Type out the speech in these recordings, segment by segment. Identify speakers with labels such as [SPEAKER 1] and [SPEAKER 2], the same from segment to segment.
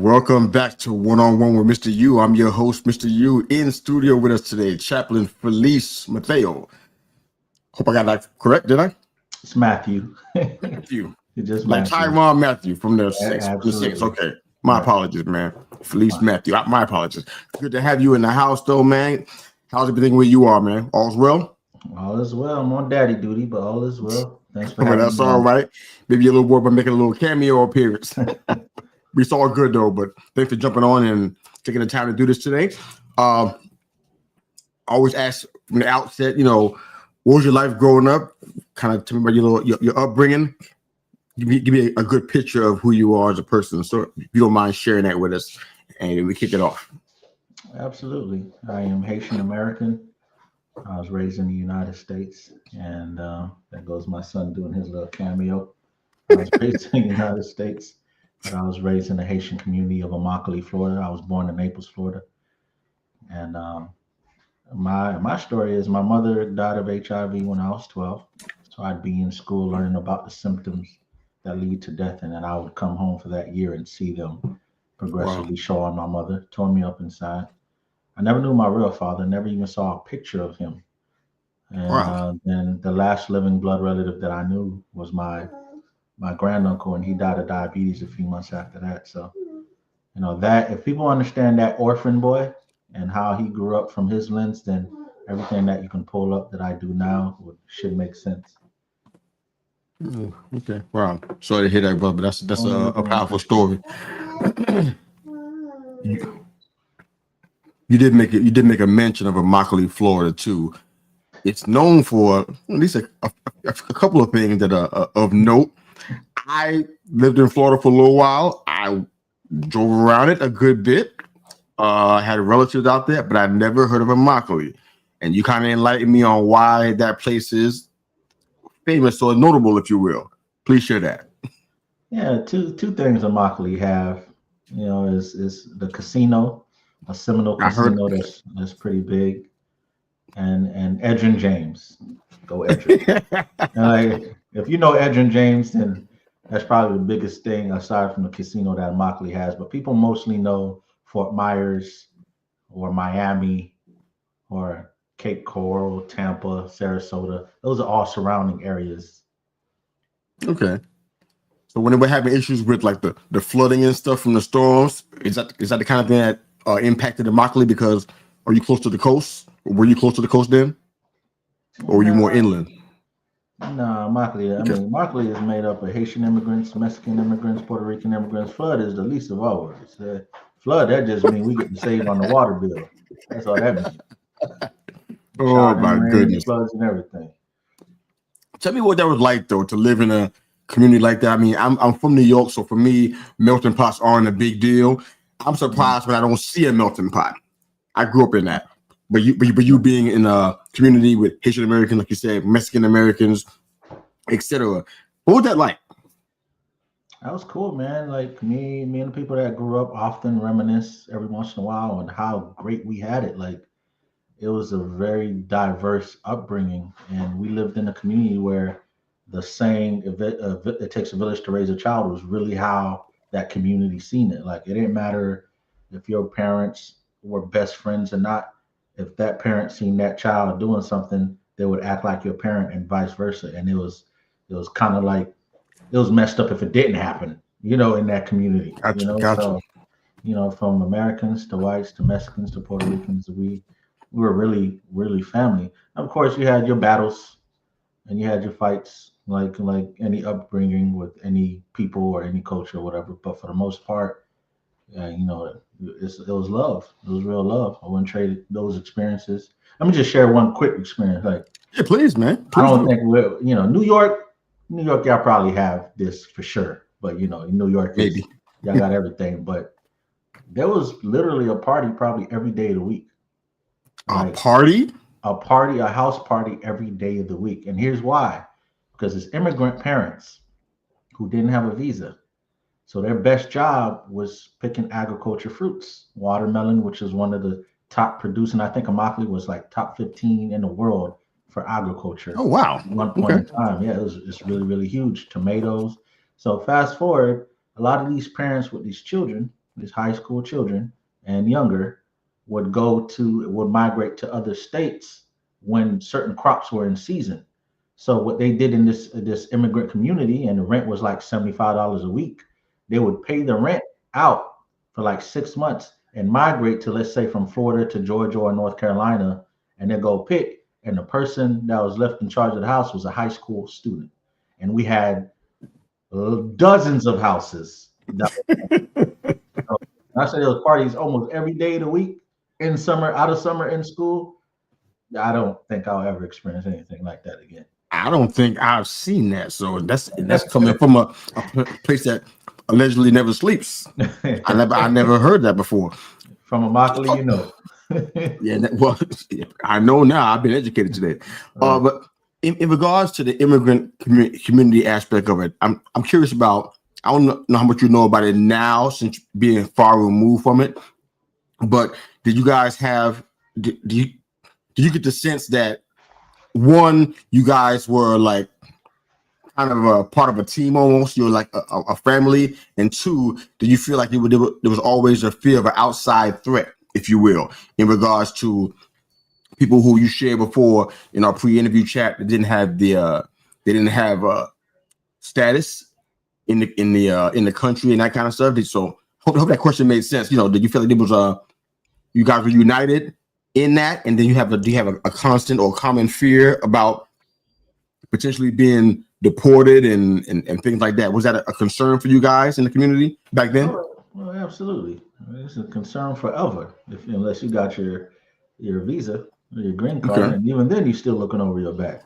[SPEAKER 1] Welcome back to One on One with Mr. U. I'm your host, Mr. U. In studio with us today, Chaplain Felice Mathieu. Hope I got that correct, did I?
[SPEAKER 2] It's Matthew.
[SPEAKER 1] Matthew.
[SPEAKER 2] It's just
[SPEAKER 1] Like
[SPEAKER 2] Matthew.
[SPEAKER 1] Tyron Matthew from the
[SPEAKER 2] Absolutely.
[SPEAKER 1] Saints. Okay. My
[SPEAKER 2] Right.
[SPEAKER 1] apologies, man. Felice Mathieu. My apologies. Good to have you in the house, though, man. How's everything where you are, man? All's well?
[SPEAKER 2] All is well. I'm on daddy duty, but all is well. Thanks for
[SPEAKER 1] Well,
[SPEAKER 2] having
[SPEAKER 1] that's
[SPEAKER 2] me
[SPEAKER 1] all
[SPEAKER 2] on.
[SPEAKER 1] right. Maybe a little boy by making a little cameo appearance. We saw good, though, but thanks for jumping on and taking the time to do this today. I always ask from the outset, what was your life growing up? Kind of tell me about your upbringing. Give me a good picture of who you are as a person. So if you don't mind sharing that with us, and we kick it off.
[SPEAKER 2] Absolutely. I am Haitian American. I was raised in the United States, and there goes my son doing his little cameo. I was raised in the United States, but I was raised in the Haitian community of Immokalee, Florida. I was born in Naples, Florida, and my story is my mother died of HIV when I was 12. So I'd be in school learning about the symptoms that lead to death, and then I would come home for that year and see them
[SPEAKER 1] Wow.
[SPEAKER 2] progressively show on my mother. Tore me up inside. I never knew my real father, never even saw a picture of him. And
[SPEAKER 1] Wow.
[SPEAKER 2] then the last living blood relative that I knew was my granduncle, and he died of diabetes a few months after that. So, that if people understand that orphan boy and how he grew up from his lens, then everything that you can pull up that I do now should make sense.
[SPEAKER 1] Okay. Wow. Sorry to hear that, brother. That's
[SPEAKER 2] Only
[SPEAKER 1] a
[SPEAKER 2] living in
[SPEAKER 1] powerful
[SPEAKER 2] Christian.
[SPEAKER 1] story. You, you did make a mention of Immokalee, Florida, too. It's known for at least a couple of things that are of note. I lived in Florida for a little while. I drove around it a good bit. I had relatives out there, but I never heard of Immokalee. And you kind of enlightened me on why that place is famous or notable, if you will. Please share that.
[SPEAKER 2] Yeah, two things Immokalee have, is the casino, a Seminole
[SPEAKER 1] I heard.
[SPEAKER 2] casino that's pretty big, and Edrin James. Go Edrin. And like, if you know Edrin James, then that's probably the biggest thing aside from the casino that Immokalee has. But people mostly know Fort Myers or Miami or Cape Coral, Tampa, Sarasota. Those are all surrounding areas.
[SPEAKER 1] Okay. So when they were having issues with like the flooding and stuff from the storms, is that the kind of thing that impacted Immokalee? Because are you close to the coast? Or were you close to the coast then? Or were you more
[SPEAKER 2] No,
[SPEAKER 1] inland?
[SPEAKER 2] no, Immokalee. I
[SPEAKER 1] Okay.
[SPEAKER 2] mean, Immokalee is made up of Haitian immigrants, Mexican immigrants, Puerto Rican immigrants. Flood is the least of our worries. Flood, that just means we get to save on the water bill. That's all that means.
[SPEAKER 1] Oh
[SPEAKER 2] Shower and
[SPEAKER 1] my
[SPEAKER 2] rain,
[SPEAKER 1] goodness.
[SPEAKER 2] floods, and everything.
[SPEAKER 1] Tell me what that was like though to live in a community like that. I mean, I'm from New York, so for me, melting pots aren't a big deal. I'm
[SPEAKER 2] Mhm.
[SPEAKER 1] surprised when I don't see a melting pot. I grew up in that. But you being in a community with Haitian Americans, like you said, Mexican Americans, etc. What was that like?
[SPEAKER 2] That was cool, man. Like me and the people that grew up often reminisce every once in a while on how great we had it. Like it was a very diverse upbringing, and we lived in a community where the saying "it takes a village to raise a child" was really how that community seen it. Like it didn't matter if your parents were best friends or not. If that parent seen that child doing something, they would act like your parent, and vice versa. And it was kind of like it was messed up if it didn't happen, in that community,
[SPEAKER 1] Gotcha.
[SPEAKER 2] So from Americans to whites to Mexicans to Puerto Ricans, we were really, really family. Of course, you had your battles and you had your fights, like any upbringing with any people or any culture or whatever. But for the most part, it was love. It was real love. I wouldn't trade those experiences. Let me just share one quick experience. Like
[SPEAKER 1] Yeah, please, man.
[SPEAKER 2] I
[SPEAKER 1] Please
[SPEAKER 2] don't
[SPEAKER 1] do.
[SPEAKER 2] think New York, y'all probably have this for sure. But New York
[SPEAKER 1] Maybe.
[SPEAKER 2] is y'all got everything. But there was literally a party probably every day of the week.
[SPEAKER 1] A
[SPEAKER 2] Like
[SPEAKER 1] party?
[SPEAKER 2] a party, a house party every day of the week. And here's why. Because it's immigrant parents who didn't have a visa. So their best job was picking agriculture fruits. Watermelon, which is one of the top producing, I think Immokalee was like top 15 in the world for agriculture
[SPEAKER 1] Oh wow.
[SPEAKER 2] at one point
[SPEAKER 1] Okay.
[SPEAKER 2] in time. Yeah, it's really, really huge. Tomatoes. So fast forward, a lot of these parents with these children, these high school children and younger, would migrate to other states when certain crops were in season. So what they did in this immigrant community, and the rent was like $75 a week, they would pay the rent out for like 6 months and migrate to, let's say, from Florida to Georgia or North Carolina, and then go pick. And the person that was left in charge of the house was a high school student, and we had dozens of houses. I say there was parties almost every day of the week, in summer, out of summer, in school. I don't think I'll ever experience anything like that again.
[SPEAKER 1] I don't think I've seen that. So that's coming from a place that allegedly never sleeps. I never heard that before.
[SPEAKER 2] From Immokalee, you know.
[SPEAKER 1] Yeah, well, I know now. I've been educated today. But in regards to the immigrant community aspect of it, I'm curious about. I don't know how much you know about it now, since being far removed from it. But did you guys have? Do you get the sense that, one, you guys were like kind of a part of a team almost? You were like a family. And two, do you feel like there was always a fear of an outside threat, if you will, in regards to people who you shared before in our pre-interview chat that didn't have status in the country and that kind of stuff? So hope that question made sense. Did you feel like there was you guys were united in that, and then do you have a constant or common fear about potentially being deported and things like that? Was that a concern for you guys in the community back then?
[SPEAKER 2] Well, absolutely. It's a concern forever, unless you got your visa or your green card,
[SPEAKER 1] Okay.
[SPEAKER 2] And even then, you're still looking over your back.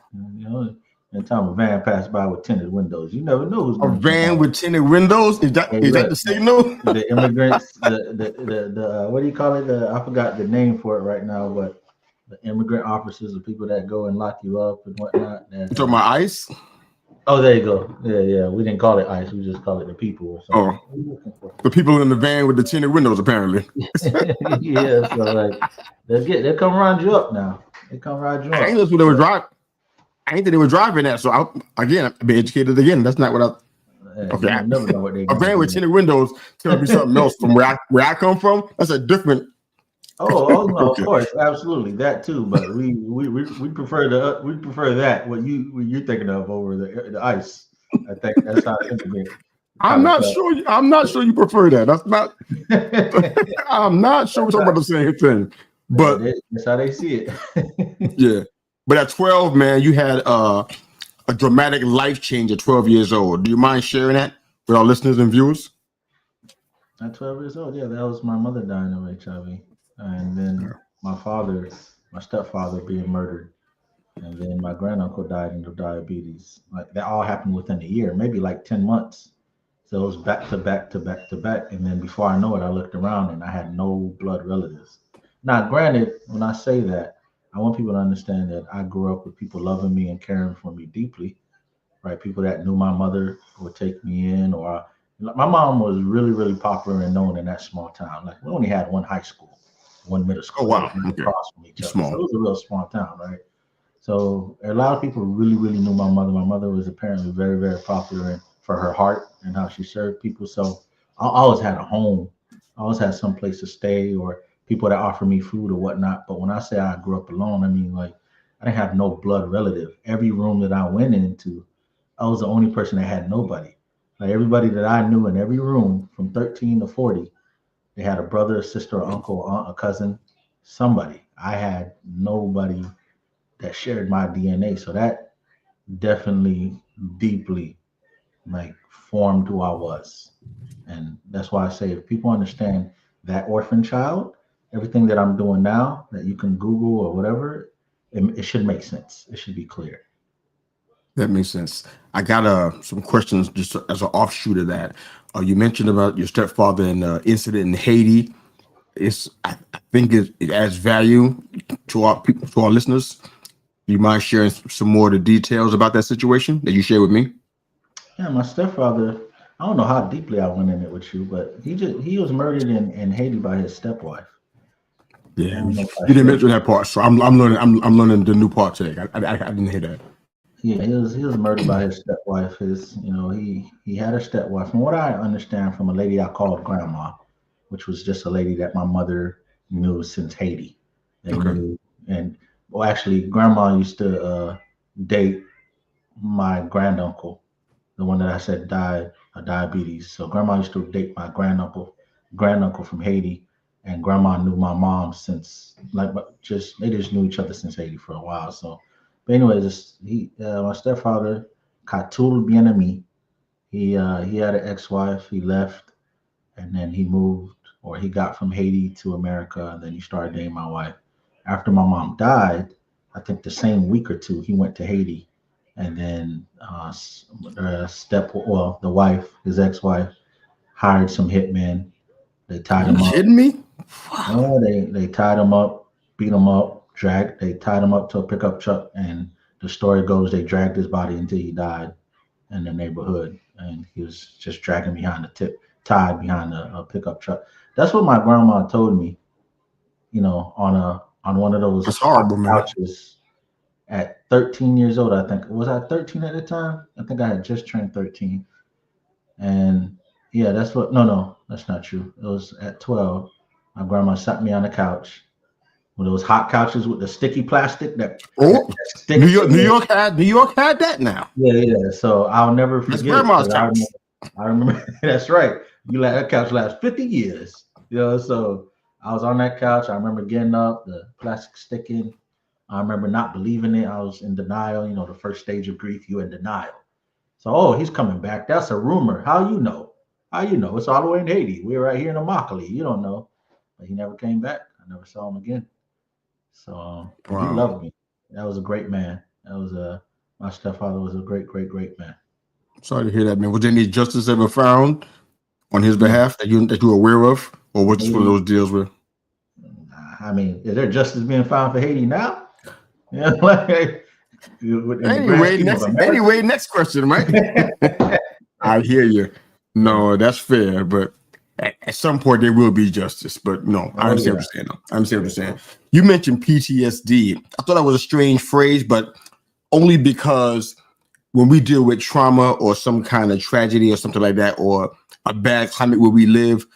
[SPEAKER 2] In time a van passed by with tinted windows, you never know who's
[SPEAKER 1] a van with tinted windows. Is that the signal?
[SPEAKER 2] The immigrants, the what do you call it? I forgot the name for it right now, but the immigrant officers, the people that go and lock you up and whatnot.
[SPEAKER 1] You talking about ICE?
[SPEAKER 2] Oh, there you go. Yeah. We didn't call it ICE. We just call it the people or something.
[SPEAKER 1] Oh, the people in the van with the tinted windows, apparently.
[SPEAKER 2] Yeah, so like they come round you up now. They come round you up.
[SPEAKER 1] I ain't know they were driving. I ain't think they were driving that. So I've been educated again. That's not what I. Okay,
[SPEAKER 2] I never know what they.
[SPEAKER 1] A van with tinted windows tells me something else from where I come from. That's a different.
[SPEAKER 2] Oh no, okay. Of course, absolutely that too. But we prefer that what you're thinking of over the ICE. I think that's how immigrant.
[SPEAKER 1] I'm not sure you prefer that. That's not. I'm not sure we're talking about the same thing. But
[SPEAKER 2] that's how they see it.
[SPEAKER 1] Yeah, but at 12, man, you had a dramatic life change at 12 years old. Do you mind sharing that with our listeners and viewers?
[SPEAKER 2] At 12 years old, yeah, that was my mother dying of HIV. And then my stepfather being murdered, and then my granduncle died of diabetes. Like that all happened within a year, maybe like 10 months. So it was back to back to back to back. And then before I know it, I looked around and I had no blood relatives. Now, granted, when I say that, I want people to understand that I grew up with people loving me and caring for me deeply, right? People that knew my mother would take me in, or my mom was really, really popular and known in that small town. Like we only had one high school, one middle school.
[SPEAKER 1] Oh, wow. Okay.
[SPEAKER 2] Across from each other.
[SPEAKER 1] Small.
[SPEAKER 2] So it was a real small town, right? So a lot of people really, really knew my mother. My mother was apparently very, very popular for her heart and how she served people. So I always had a home. I always had some place to stay, or people that offer me food or whatnot. But when I say I grew up alone, I mean like I didn't have no blood relative. Every room that I went into, I was the only person that had nobody. Like everybody that I knew in every room from 13 to 40, they had a brother, a sister, an uncle, aunt, a cousin, somebody. I had nobody that shared my DNA. So that definitely deeply like formed who I was. And that's why I say if people understand that orphan child, everything that I'm doing now that you can Google or whatever, it should make sense. It should be clear.
[SPEAKER 1] That makes sense. I got some questions just as an offshoot of that. You mentioned about your stepfather and the incident in Haiti. I think it adds value to our people, to our listeners. Do you mind sharing some more of the details about that situation that you shared with me?
[SPEAKER 2] Yeah, my stepfather, I don't know how deeply I went in it with you, but he was murdered in Haiti by his stepwife.
[SPEAKER 1] Yeah, you didn't mention that part, so I'm learning the new part today. I didn't hear that.
[SPEAKER 2] Yeah, he was murdered by his stepwife. He had a stepwife. From what I understand from a lady I called grandma, which was just a lady that my mother knew since Haiti. They
[SPEAKER 1] Okay.
[SPEAKER 2] knew, and well, actually, grandma used to date my granduncle, the one that I said died of diabetes. So grandma used to date my granduncle from Haiti, and grandma knew my mom since like just they just knew each other since Haiti for a while. So, but anyways, my stepfather, Katul Bienami, he had an ex-wife. He left, and then he moved, or he got from Haiti to America, and then he started dating my wife. After my mom died, I think the same week or two, he went to Haiti, and then the wife, his ex-wife, hired some hitmen. They
[SPEAKER 1] Are
[SPEAKER 2] tied
[SPEAKER 1] you
[SPEAKER 2] him up.
[SPEAKER 1] kidding me? Wow.
[SPEAKER 2] Oh, they tied him up, beat him up, dragged. They tied him up to a pickup truck, and the story goes they dragged his body until he died in the neighborhood, and he was just dragging behind tied behind a pickup truck. That's what my grandma told me. On one of those
[SPEAKER 1] That's
[SPEAKER 2] hot
[SPEAKER 1] horrible, man.
[SPEAKER 2] couches at 13 years old. I think was I 13 at the time? I think I had just turned 13, and yeah, that's what. No, that's not true. It was at 12. My grandma sat me on the couch, one of those hot couches with the sticky plastic that
[SPEAKER 1] Oh,
[SPEAKER 2] sticks to you.
[SPEAKER 1] New York had that now.
[SPEAKER 2] Yeah. So I'll never
[SPEAKER 1] That's
[SPEAKER 2] forget it
[SPEAKER 1] grandma's
[SPEAKER 2] because
[SPEAKER 1] couch.
[SPEAKER 2] I remember that's right. You let that couch last 50 years. So I was on that couch. I remember getting up, the plastic sticking. I remember not believing it. I was in denial. The first stage of grief, you in denial. So, oh, he's coming back. That's a rumor. How you know? How you know? It's all the way in Haiti. We're right here in Immokalee. You don't know. But he never came back. I never saw him again. So, but he
[SPEAKER 1] Wow.
[SPEAKER 2] loved me. That was a great man. My stepfather was a great, great, great man.
[SPEAKER 1] Sorry to hear that, man. Was there any justice ever found on his
[SPEAKER 2] No,
[SPEAKER 1] behalf that you were aware of, or was just one of
[SPEAKER 2] Haiti.
[SPEAKER 1] those deals where?
[SPEAKER 2] I mean, is there justice being found for Haiti now? Like in the grand scheme of America.
[SPEAKER 1] Next question, right? I hear you.
[SPEAKER 2] Yeah.
[SPEAKER 1] No, that's fair, but at some point there will be justice. But no, I
[SPEAKER 2] Oh
[SPEAKER 1] understand
[SPEAKER 2] yeah.
[SPEAKER 1] what you're saying. Though. I understand
[SPEAKER 2] Yeah.
[SPEAKER 1] what you're saying. You mentioned PTSD. I thought that was a strange phrase, but only because when we deal with trauma or some kind of tragedy or something like that, or a bad climate where we live,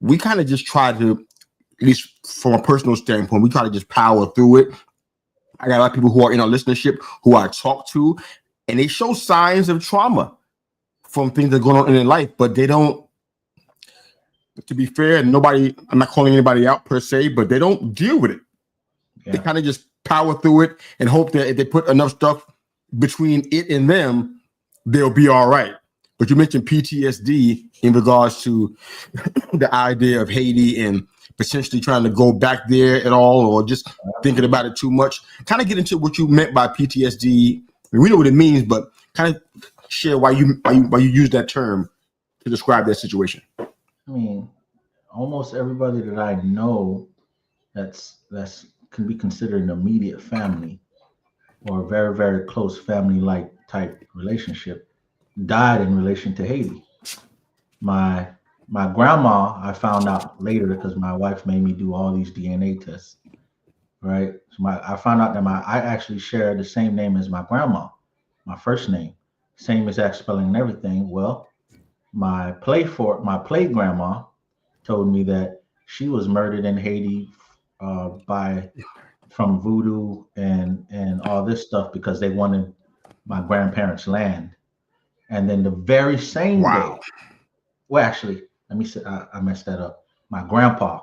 [SPEAKER 1] we kind of just try to, at least from a personal standpoint, we try to just power through it. I got a lot of people who are in our listenership who I talk to, and they show signs of trauma from things that are going on in their life, but they don't, to be fair, I'm not calling anybody out per se, but they don't deal with it. They
[SPEAKER 2] Yeah.
[SPEAKER 1] kind of just power through it and hope that if they put enough stuff between it and them, they'll be all right. But you mentioned PTSD in regards to the idea of Haiti and potentially trying to go back there at all, or just thinking about it too much. Kind of get into what you meant by PTSD. I mean, we know what it means, but kind of share why you use that term to describe that situation.
[SPEAKER 2] I mean, almost everybody that I know that's can be considered an immediate family or a very, very close family like type relationship died in relation to Haiti. My my grandma, I found out later because my wife made me do all these DNA tests, right? So I found out that I actually share the same name as my grandma, my first name, same exact spelling and everything. Well, my play grandma told me that she was murdered in Haiti by from voodoo and all this stuff because they wanted my grandparents' land. And then the very same
[SPEAKER 1] Wow.
[SPEAKER 2] day, well, actually, let me say I messed that up. My grandpa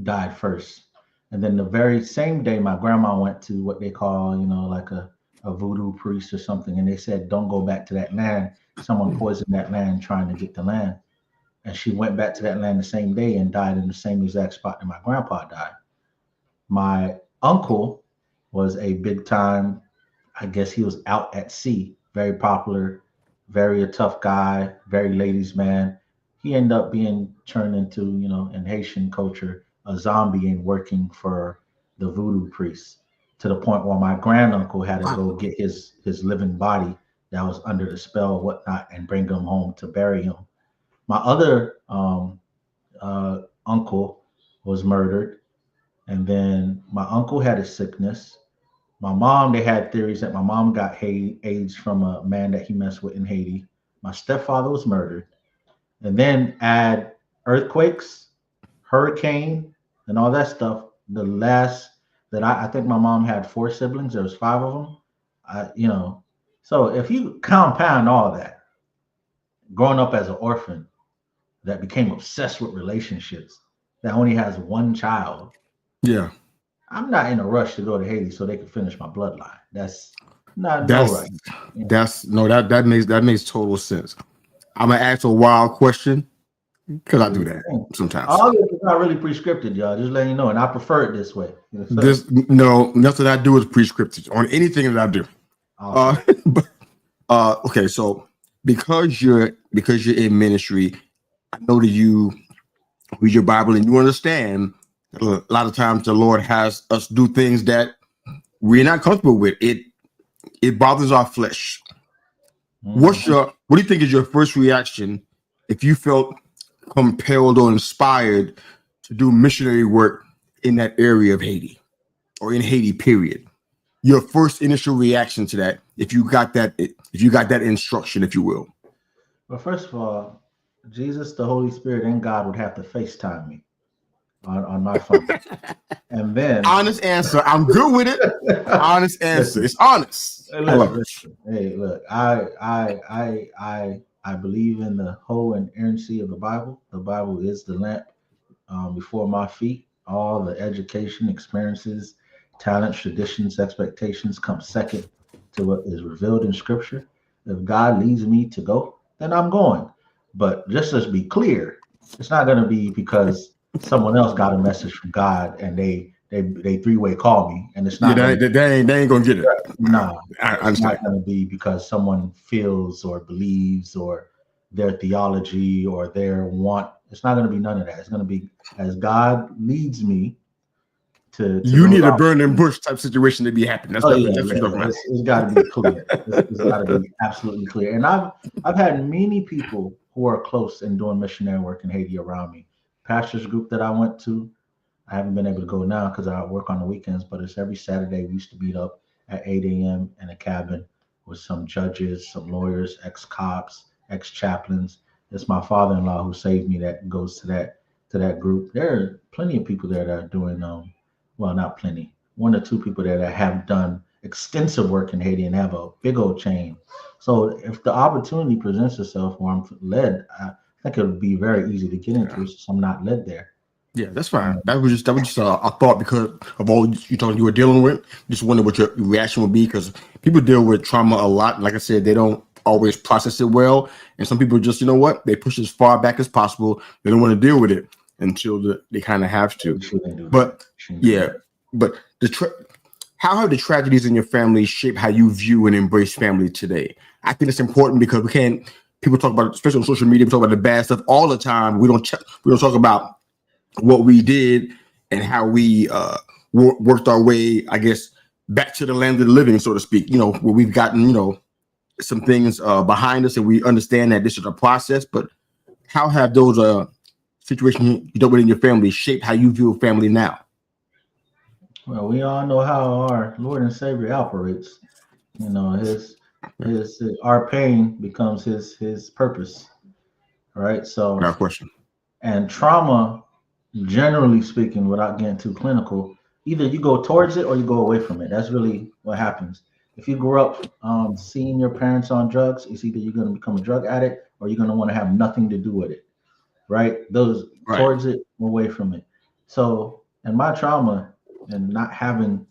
[SPEAKER 2] died first, and then the very same day, my grandma went to what they call, like a voodoo priest or something, and they said, "Don't go back to that land. Someone poisoned that land trying to get the land." And she went back to that land the same day and died in the same exact spot that my grandpa died. My uncle was a big time, I guess he was out at sea, very popular, very a tough guy, very ladies' man. He ended up being turned into, in Haitian culture, a zombie and working for the voodoo priests to the point where my granduncle had to go
[SPEAKER 1] Wow.
[SPEAKER 2] get his living body that was under the spell or whatnot and bring him home to bury him. My other uncle was murdered, and then my uncle had a sickness. My mom, they had theories that my mom got AIDS from a man that he messed with in Haiti. My stepfather was murdered, and then add earthquakes. hurricane and all that stuff, the last that I think my mom had four siblings. There was five of them. So if you compound all that, growing up as an orphan that became obsessed with relationships, that only has one child,
[SPEAKER 1] Yeah.
[SPEAKER 2] I'm not in a rush to go to Haiti so they can finish my bloodline. That's not no
[SPEAKER 1] That's
[SPEAKER 2] rush. You know.
[SPEAKER 1] that's no that makes total sense. I'm gonna ask a wild question because I do that sometimes.
[SPEAKER 2] All this is not really prescripted, y'all. Just letting you know, and I prefer it this way.
[SPEAKER 1] This no, nothing I do is prescriptive on anything that I do. Uh,
[SPEAKER 2] Awesome.
[SPEAKER 1] but, okay, so because you're in ministry, I know that you read your Bible and you understand a lot of times the Lord has us do things that we're not comfortable with. It bothers our flesh.
[SPEAKER 2] Mhm.
[SPEAKER 1] What do you think is your first reaction if you felt compelled or inspired to do missionary work in that area of Haiti or in Haiti, period? Your first initial reaction to that, if you got that instruction, if you will.
[SPEAKER 2] Well, first of all, Jesus, the Holy Spirit, and God would have to FaceTime me on my phone. And then
[SPEAKER 1] Honest answer. I'm good with it. Honest answer.
[SPEAKER 2] listen,
[SPEAKER 1] It's honest. I love it.
[SPEAKER 2] listen. Hey, look, I believe in the whole inerrancy of the Bible. The Bible is the lamp before my feet. All the education, experiences, talents, traditions, expectations come second to what is revealed in Scripture. If God leads me to go, then I'm going. But just to be clear, it's not going to be because someone else got a message from God and they three-way call me, and it's
[SPEAKER 1] Yeah,
[SPEAKER 2] not going to.
[SPEAKER 1] they ain't gonna get it.
[SPEAKER 2] Nah,
[SPEAKER 1] I
[SPEAKER 2] it's not
[SPEAKER 1] understand.
[SPEAKER 2] going to be because someone feels or believes or their theology or their want. It's not going to be none of that. It's going to be as God leads me to
[SPEAKER 1] You
[SPEAKER 2] those
[SPEAKER 1] need a burning
[SPEAKER 2] opportunities.
[SPEAKER 1] bush type situation to be happening. That's
[SPEAKER 2] Oh
[SPEAKER 1] that's
[SPEAKER 2] yeah,
[SPEAKER 1] what that's what
[SPEAKER 2] yeah,
[SPEAKER 1] you're talking
[SPEAKER 2] yeah.
[SPEAKER 1] about.
[SPEAKER 2] It's got to be clear. It's got to be absolutely clear. And I've had many people who are close in doing missionary work in Haiti around me. Pastors group that I went to, I haven't been able to go now because I work on the weekends, but it's every Saturday. We used to meet up at 8 a.m. in a cabin with some judges, some lawyers, ex-cops, ex-chaplains. It's my father-in-law who saved me that goes to that group. There are plenty of people there that are doing well, not plenty. One or two people there that have done extensive work in Haiti and have a big old chain. So if the opportunity presents itself or I'm led, I think it would be very easy to get
[SPEAKER 1] Yeah.
[SPEAKER 2] into it since I'm not led there.
[SPEAKER 1] Yeah, that's fine. That was just a thought because of all you were dealing with. Just wonder what your reaction would be because people deal with trauma a lot. Like I said, they don't always process it well, and some people just what they push as far back as possible. They don't want to deal with it until they kind of have to.
[SPEAKER 2] You shouldn't do that.
[SPEAKER 1] But
[SPEAKER 2] You shouldn't do
[SPEAKER 1] yeah,
[SPEAKER 2] that.
[SPEAKER 1] but how have the tragedies in your family shaped how you view and embrace family today? I think it's important because we can't. People talk about, especially on social media, we talk about the bad stuff all the time. We don't talk about what we did and how we worked our way, I guess, back to the land of the living, so to speak. Where we've gotten, some things behind us, and we understand that this is a process. But how have those situations you dealt with in your family shaped how you view family now?
[SPEAKER 2] Well, we all know how our Lord and Savior operates. His our pain becomes his purpose, right? So,
[SPEAKER 1] Without question.
[SPEAKER 2] and trauma, generally speaking, without getting too clinical, either you go towards it or you go away from it. That's really what happens. If you grew up seeing your parents on drugs, it's either you're going to become a drug addict or you're going to want to have nothing to do with it, right? Those
[SPEAKER 1] Right.
[SPEAKER 2] towards it, away from it. So, and my trauma and not having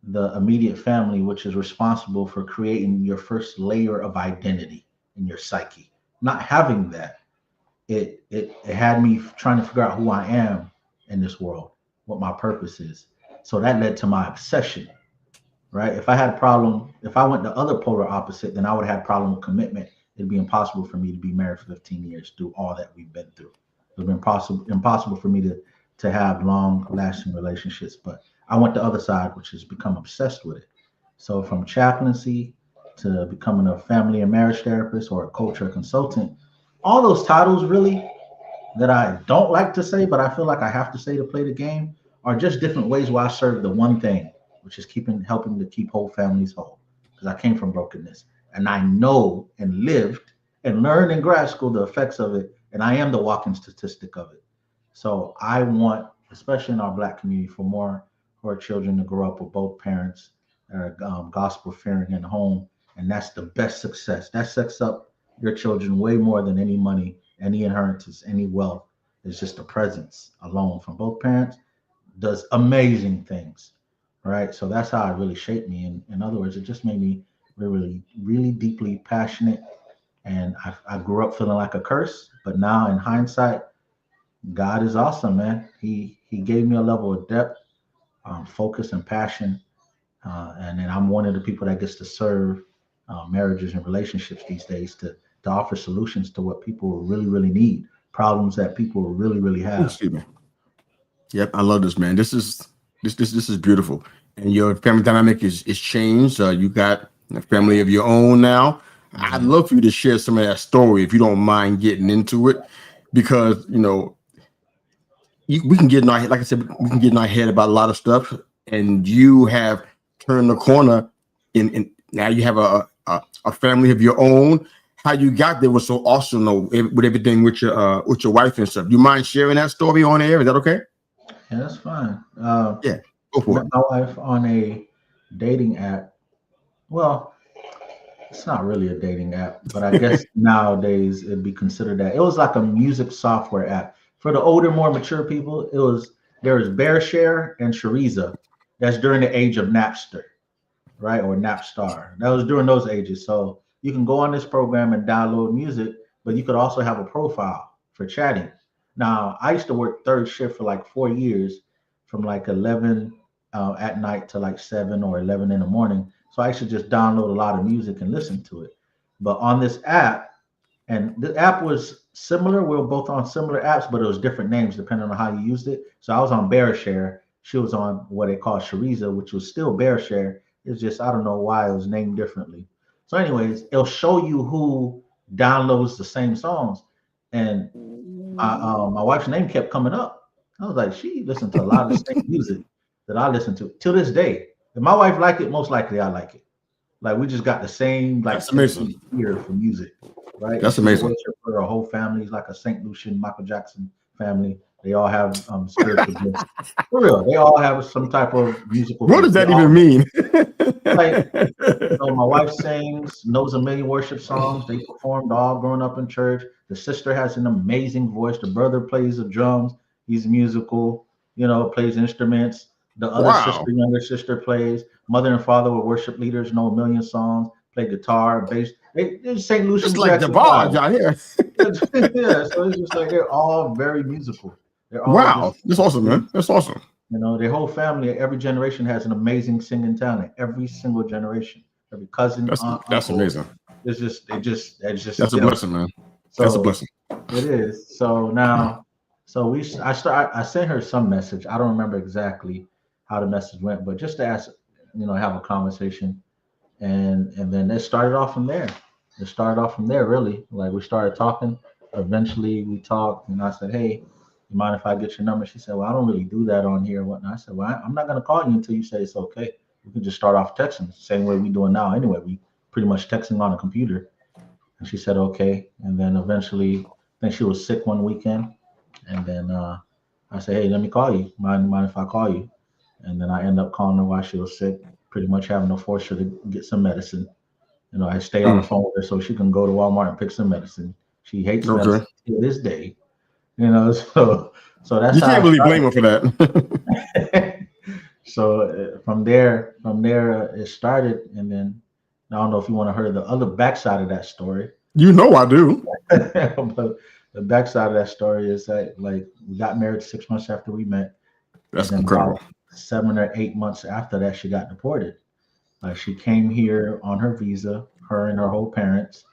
[SPEAKER 2] the immediate family, which is responsible for creating your first layer of identity in your psyche, not having that, it had me trying to figure out who I am in this world, what my purpose is. So that led to my obsession, right? If I had a problem, if I went the other polar opposite, then I would have had a problem with commitment. It'd be impossible for me to be married for 15 years, do all that we've been through. It would be impossible for me to have long lasting relationships. But I went the other side, which has become obsessed with it. So from chaplaincy to becoming a family and marriage therapist or a culture consultant, all those titles really that I don't like to say, but I feel like I have to say to play the game, are just different ways where I serve the one thing, which is helping to keep whole families whole. Because I came from brokenness and I know and lived and learned in grad school the effects of it, and I am the walking statistic of it. So I want, especially in our Black community, for our children to grow up with both parents that are gospel fearing in the home, and that's the best success. That sets up your children way more than any money, any inheritance, any wealth. It's just the presence alone from both parents does amazing things, right? So that's how it really shaped me. In other words, it just made me really, really deeply passionate. And I grew up feeling like a curse, but now in hindsight, God is awesome, man. He gave me a level of depth, focus, and passion, and then I'm one of the people that gets to serve marriages and relationships these days to offer solutions to what people really, really need, problems that people really, really
[SPEAKER 1] Ooh,
[SPEAKER 2] have.
[SPEAKER 1] excuse me. Yep, I love this, man. This is beautiful, and your family dynamic is changed. You got a family of your own now. I'd
[SPEAKER 2] Mhm.
[SPEAKER 1] love for you to share some of that story if you don't mind getting into it, because we can get in our head, like I said, we can get in our head about a lot of stuff, and you have turned the corner. In now you have a family of your own. How you got there was so awesome, though, with everything with your wife and stuff. You mind sharing that story on air? Is that okay?
[SPEAKER 2] Yeah, that's fine.
[SPEAKER 1] Yeah, go for
[SPEAKER 2] Met
[SPEAKER 1] it.
[SPEAKER 2] my wife on a dating app. Well, it's not really a dating app, but I guess nowadays it'd be considered that. It was like a music software app. For the older, more mature people, there was Bearshare and Shariza. That's during the age of Napster, right? Or Napstar. That was during those ages. So you can go on this program and download music, but you could also have a profile for chatting. Now, I used to work third shift for like 4 years, from like 11 at night to like 7 or 11 in the morning. So I used to just download a lot of music and listen to it. But on this app, and the app was similar. We were both on similar apps, but it was different names depending on how you used it. So I was on Bearshare. She was on what they call Shariza, which was still Bearshare. It's just I don't know why it was named differently. So, anyways, it'll show you who downloads the same songs, and my wife's name kept coming up. I was like, she listened to a lot of the same music that I listen to this day. If my wife like it, most likely I like it. Like we just got the same like
[SPEAKER 1] That's
[SPEAKER 2] taste and
[SPEAKER 1] amazing.
[SPEAKER 2] ear for music, right? And
[SPEAKER 1] That's
[SPEAKER 2] she's a
[SPEAKER 1] amazing.
[SPEAKER 2] worshiper. Her whole family is like a Saint Lucian, Michael Jackson family. They all have spiritual gifts. For real, they all have some type of musical
[SPEAKER 1] What does
[SPEAKER 2] gift. They
[SPEAKER 1] that
[SPEAKER 2] all
[SPEAKER 1] even mean?
[SPEAKER 2] like my wife sings, knows a million worship songs. They performed all growing up in church. The sister has an amazing voice. The brother plays the drums. He's musical, plays instruments. The other sister,
[SPEAKER 1] Wow,
[SPEAKER 2] younger sister, plays. Mother and father were worship leaders, know a million songs, play guitar, bass. They're St.
[SPEAKER 1] it's
[SPEAKER 2] Lucian
[SPEAKER 1] like the
[SPEAKER 2] Jackson
[SPEAKER 1] barge
[SPEAKER 2] Five.
[SPEAKER 1] out here.
[SPEAKER 2] Yeah, so it's just like they're all very musical. They're all
[SPEAKER 1] Wow,
[SPEAKER 2] just
[SPEAKER 1] that's awesome, man. That's awesome.
[SPEAKER 2] their whole family, every generation has an amazing singing talent. Every single generation, every cousin, aunt,
[SPEAKER 1] That's
[SPEAKER 2] uncle.
[SPEAKER 1] amazing.
[SPEAKER 2] It's just
[SPEAKER 1] That's a
[SPEAKER 2] them.
[SPEAKER 1] blessing, man. That's a
[SPEAKER 2] So
[SPEAKER 1] blessing.
[SPEAKER 2] it is. So now, so I sent her some message. I don't remember exactly how the message went, but just to ask, have a conversation, and then it started off from there. It started off from there, really. Like we started talking. Eventually, we talked, and I said, "Hey, you mind if I get your number?" She said, "Well, I don't really do that on here and whatnot." I said, "Well, I'm not gonna call you until you say it's okay. We can just start off texting, same way we doing now. Anyway, we pretty much texting on a computer." And she said, "Okay." And then eventually, I think she was sick one weekend, and then I said, "Hey, let me call you. Mind if I call you?" And then I ended up calling her while she was sick, pretty much having to force her to get some medicine. I stay on the
[SPEAKER 1] Mm,
[SPEAKER 2] phone with her so she can go to Walmart and pick some medicine. She hates
[SPEAKER 1] okay.
[SPEAKER 2] medicine to this day, so that's
[SPEAKER 1] You
[SPEAKER 2] how
[SPEAKER 1] can't
[SPEAKER 2] I
[SPEAKER 1] really blame her for that.
[SPEAKER 2] started. So from there it started, and then I don't know if you want to hear the other backside of that story,
[SPEAKER 1] You know I do.
[SPEAKER 2] but the backside of that story is that like we got married 6 months after we met, and
[SPEAKER 1] That's
[SPEAKER 2] then
[SPEAKER 1] incredible.
[SPEAKER 2] about 7 or 8 months after that, she got deported. She came here on her visa, her and her whole parents.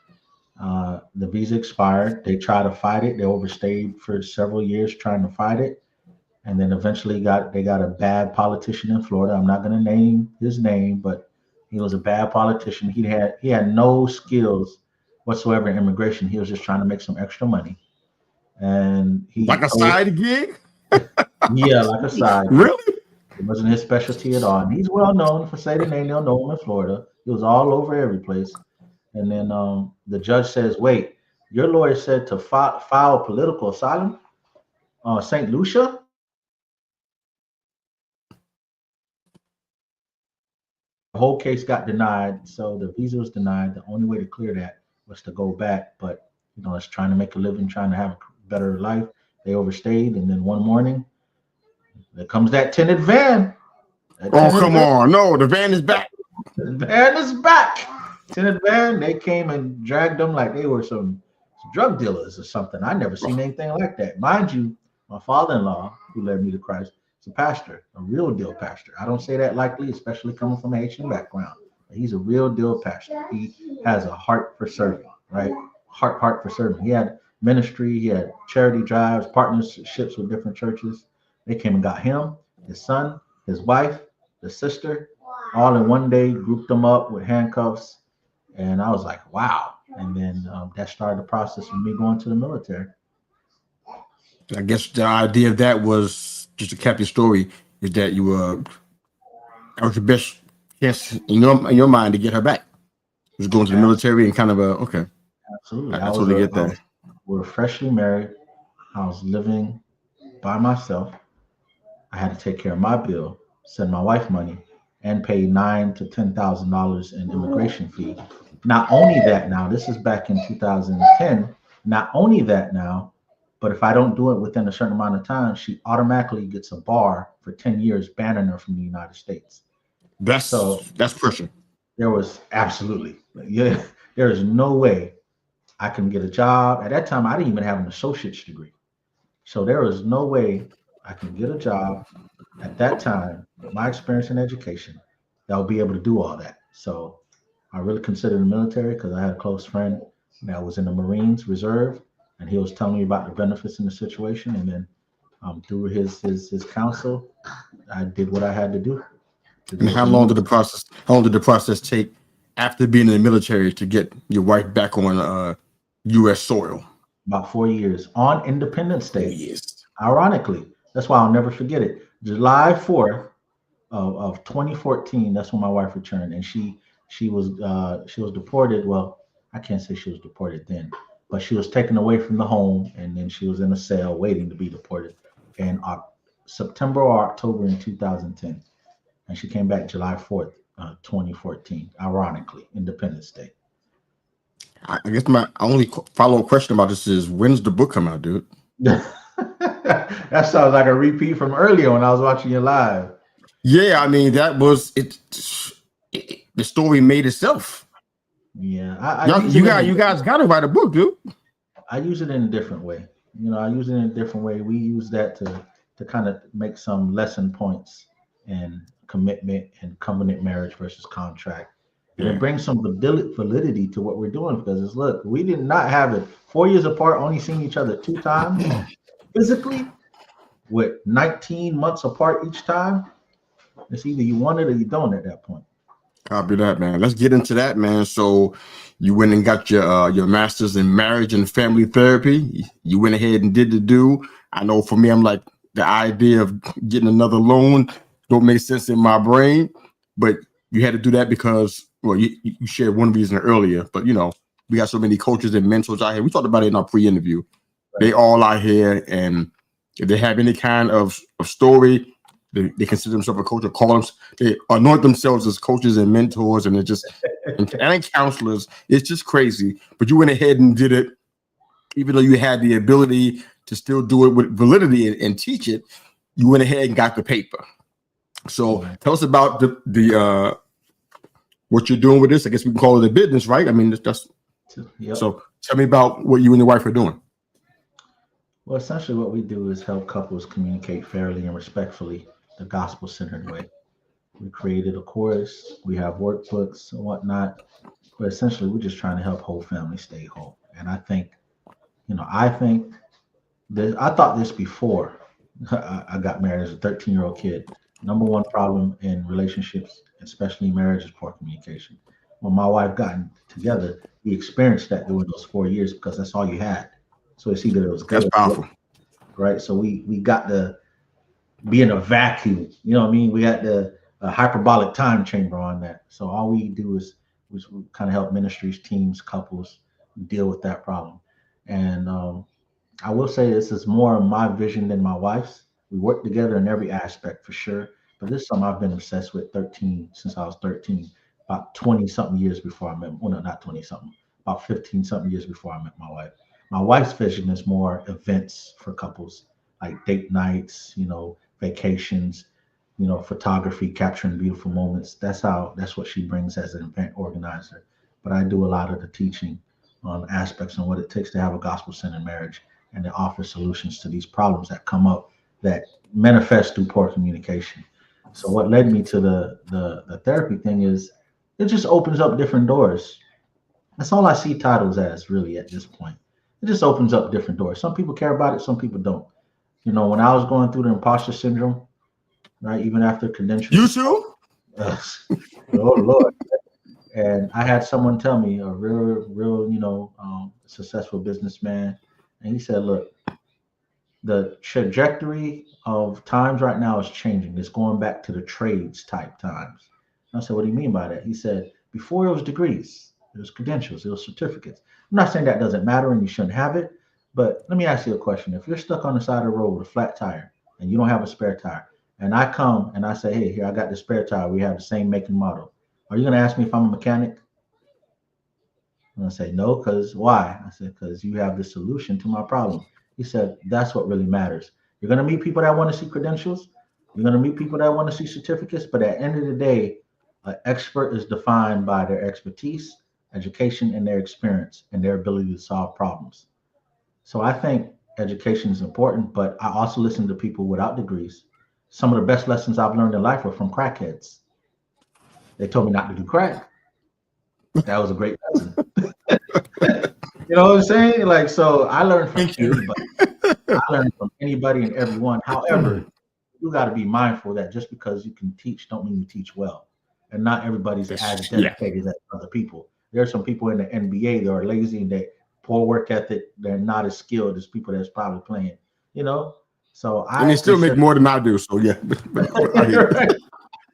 [SPEAKER 2] The visa expired. They tried to fight it. They overstayed for several years trying to fight it, and then eventually got a bad politician in Florida. I'm not going to name his name, but he was a bad politician. He had no skills whatsoever in immigration. He was just trying to make some extra money, and
[SPEAKER 1] Like
[SPEAKER 2] he
[SPEAKER 1] a
[SPEAKER 2] told
[SPEAKER 1] side gig?
[SPEAKER 2] yeah, like a side gig.
[SPEAKER 1] Really?
[SPEAKER 2] It wasn't his specialty at all. And he's well known for say the name. They'll know him in Florida. He was all over every place. And then the judge says, "Wait, your lawyer said to file political asylum." St. Lucia. The whole case got denied, so the visa was denied. The only way to clear that was to go back, but it's trying to make a living, trying to have a better life. They overstayed, and then one morning, there comes that tinted van. That
[SPEAKER 1] Oh,
[SPEAKER 2] tinted
[SPEAKER 1] come
[SPEAKER 2] van,
[SPEAKER 1] on. No, the van is back.
[SPEAKER 2] the van is back. Tinted van. They came and dragged them like they were some drug dealers or something. I never seen anything like that. Mind you, my father-in-law, who led me to Christ, is a pastor, a real deal pastor. I don't say that lightly, especially coming from a Haitian background. He's a real deal pastor. He has a heart for serving, right? Heart for serving. He had ministry, he had charity drives, partnerships with different churches. They came and got him, his son, his wife, the sister, all in one day, grouped them up with handcuffs. And I was like, wow. And then that started the process of me going to the military.
[SPEAKER 1] I guess the idea of that was, just to cap your story, is that you were that was your best chance in your mind to get her back. Was going to the military and kind of okay.
[SPEAKER 2] Absolutely.
[SPEAKER 1] I totally get that.
[SPEAKER 2] We were freshly married. I was living by myself. I had to take care of my bill, send my wife money, and pay nine to $10,000 in immigration fee. Not only that, now this is back in 2010. Not only that now, but if I don't do it within a certain amount of time, she automatically gets a bar for 10 years, banning her from the United States. So
[SPEAKER 1] That's pressure.
[SPEAKER 2] there was absolutely, yeah, there is no way I can get a job. At that time, I didn't even have an associate's degree. So there was no way I can get a job at that time, with my experience in education, that would be able to do all that. So I really considered the military because I had a close friend that was in the Marines Reserve, and he was telling me about the benefits in the situation. And then through his counsel, I did what I had to do to
[SPEAKER 1] And
[SPEAKER 2] get the military.
[SPEAKER 1] how long did the process take after being in the military to get your wife back on US soil?
[SPEAKER 2] About 4 years on Independence
[SPEAKER 1] Oh,
[SPEAKER 2] Day.
[SPEAKER 1] yes.
[SPEAKER 2] Ironically, that's why I'll never forget it. July 4th of 2014. That's when my wife returned, and she was deported. Well, I can't say she was deported then, but she was taken away from the home, and then she was in a cell waiting to be deported in September or October in 2010, and she came back July 4th, 2014. Ironically, Independence Day.
[SPEAKER 1] I guess my only follow up question about this is, when's the book come out, dude?
[SPEAKER 2] That sounds like a repeat from earlier when I was watching you live.
[SPEAKER 1] Yeah, I mean that was it. The story made itself.
[SPEAKER 2] Yeah,
[SPEAKER 1] You guys got to write a book, dude.
[SPEAKER 2] I use it in a different way. I use it in a different way. We use that to kind of make some lesson points in commitment and covenant marriage versus contract. And it
[SPEAKER 1] Yeah.
[SPEAKER 2] brings some validity to what we're doing because it's look, we did not have it 4 years apart, only seeing each other two times physically with 19 months apart each time. It's either you want it or you don't at that point.
[SPEAKER 1] Copy that, man. Let's get into that, man. So, you went and got your master's in marriage and family therapy. You went ahead and did the do. I know for me, I'm like, the idea of getting another loan don't make sense in my brain, but you had to do that because, well, you shared one reason earlier, but we got so many coaches and mentors out here. We talked about it in our pre-interview.
[SPEAKER 2] Right.
[SPEAKER 1] They all out here, and if they have any kind of story, they consider themselves a coach or they anoint themselves as coaches and mentors, and and counselors. It's just crazy. But you went ahead and did it, even though you had the ability to still do it with validity and teach it. You went ahead and got the paper. So tell us about the what you're doing with this. I guess we can call it a business, right? I mean, that's
[SPEAKER 2] Yep.
[SPEAKER 1] so. Tell me about what you and your wife are doing.
[SPEAKER 2] Well, essentially, what we do is help couples communicate fairly and respectfully the gospel centered way. We created a course, we have workbooks and whatnot, but essentially, we're just trying to help whole families stay whole. And I think this, I thought this before I got married as a 13-year-old kid. Number one problem in relationships, especially marriage, is poor communication. When my wife got together, we experienced that during those 4 years because that's all you had. So it's either it was good
[SPEAKER 1] That's
[SPEAKER 2] or
[SPEAKER 1] powerful.
[SPEAKER 2] right? So we got to be in a vacuum. You know what I mean? We got the hyperbolic time chamber on that. So all we do is we kind of help ministries, teams, couples deal with that problem. And I will say this is more my vision than my wife's. We work together in every aspect for sure. But this is something I've been obsessed with 13 since I was 13, about 20 something years before I met, well, no, not 20 something, about 15 something years before I met my wife. My wife's vision is more events for couples, like date nights, vacations, photography, capturing beautiful moments. That's what she brings as an event organizer. But I do a lot of the teaching on aspects on what it takes to have a gospel centered marriage and to offer solutions to these problems that come up that manifest through poor communication. So what led me to the therapy thing is it just opens up different doors. That's all I see titles as really at this point. It just opens up different doors. Some people care about it, some people don't. When I was going through the imposter syndrome, right, even after credentials,
[SPEAKER 1] You too?
[SPEAKER 2] oh Lord. And I had someone tell me, a real, successful businessman, and he said, "Look, the trajectory of times right now is changing. It's going back to the trades type times." And I said, "What do you mean by that?" He said, "Before it was degrees, it was credentials, it was certificates. I'm not saying that doesn't matter and you shouldn't have it, but let me ask you a question. If you're stuck on the side of the road with a flat tire and you don't have a spare tire, and I come and I say, 'Hey, here, I got the spare tire. We have the same make and model.' Are you going to ask me if I'm a mechanic?" And I say, "No, because why?" I said, "Because you have the solution to my problem." He said, "That's what really matters. You're going to meet people that want to see credentials. You're going to meet people that want to see certificates. But at the end of the day, an expert is defined by their expertise, education, and their experience and their ability to solve problems." So I think education is important, but I also listen to people without degrees. Some of the best lessons I've learned in life were from crackheads. They told me not to do crack. That was a great lesson. You know what I'm saying? Like, so I learned from
[SPEAKER 1] Thank you.
[SPEAKER 2] anybody. I learned from anybody and everyone. However, you got to be mindful that just because you can teach, don't mean you teach well. And not everybody's as
[SPEAKER 1] Yeah.
[SPEAKER 2] dedicated as other people. There are some people in the NBA that are lazy and they poor work ethic. They're not as skilled as people that's probably playing. You know, so
[SPEAKER 1] And
[SPEAKER 2] I
[SPEAKER 1] they still make
[SPEAKER 2] consider.
[SPEAKER 1] more than I do. So yeah. But I hear you.
[SPEAKER 2] Right.